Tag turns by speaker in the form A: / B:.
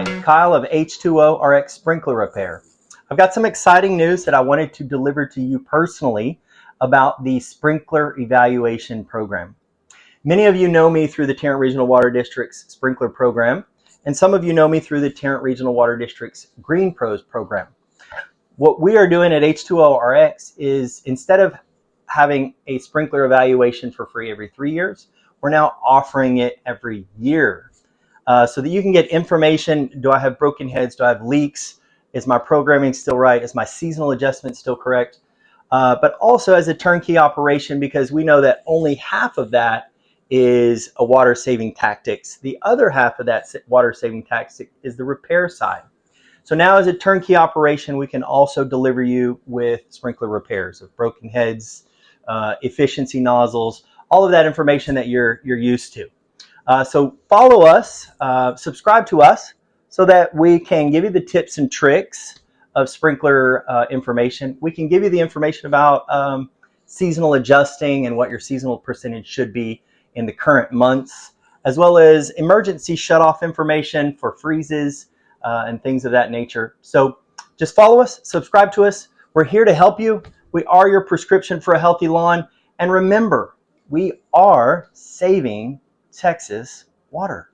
A: Kyle of H2O RX Sprinkler Repair. I've got some exciting news that I wanted to deliver to you personally about the sprinkler evaluation program. Many of you know me through the Tarrant Regional Water District's sprinkler program, and some of you know me through the Tarrant Regional Water District's Green Pros program. What we are doing at H2O RX is, instead of having a sprinkler evaluation for free every 3 years, we're now offering it every year. So that you can get information. Do I have broken heads? Do I have leaks? Is my programming still right? Is my seasonal adjustment still correct? But also as a turnkey operation, because we know that only half of that is a water saving tactics. The other half of that water saving tactic is the repair side. So now as a turnkey operation, we can also deliver you with sprinkler repairs of broken heads, efficiency nozzles, all of that information that you're used to. So follow us, subscribe to us, so that we can give you the tips and tricks of sprinkler information. We can give you the information about seasonal adjusting and what your seasonal percentage should be in the current months, as well as emergency shutoff information for freezes and things of that nature. So just follow us, subscribe to us. We're here to help you. We are your prescription for a healthy lawn. And remember, we are saving Texas water.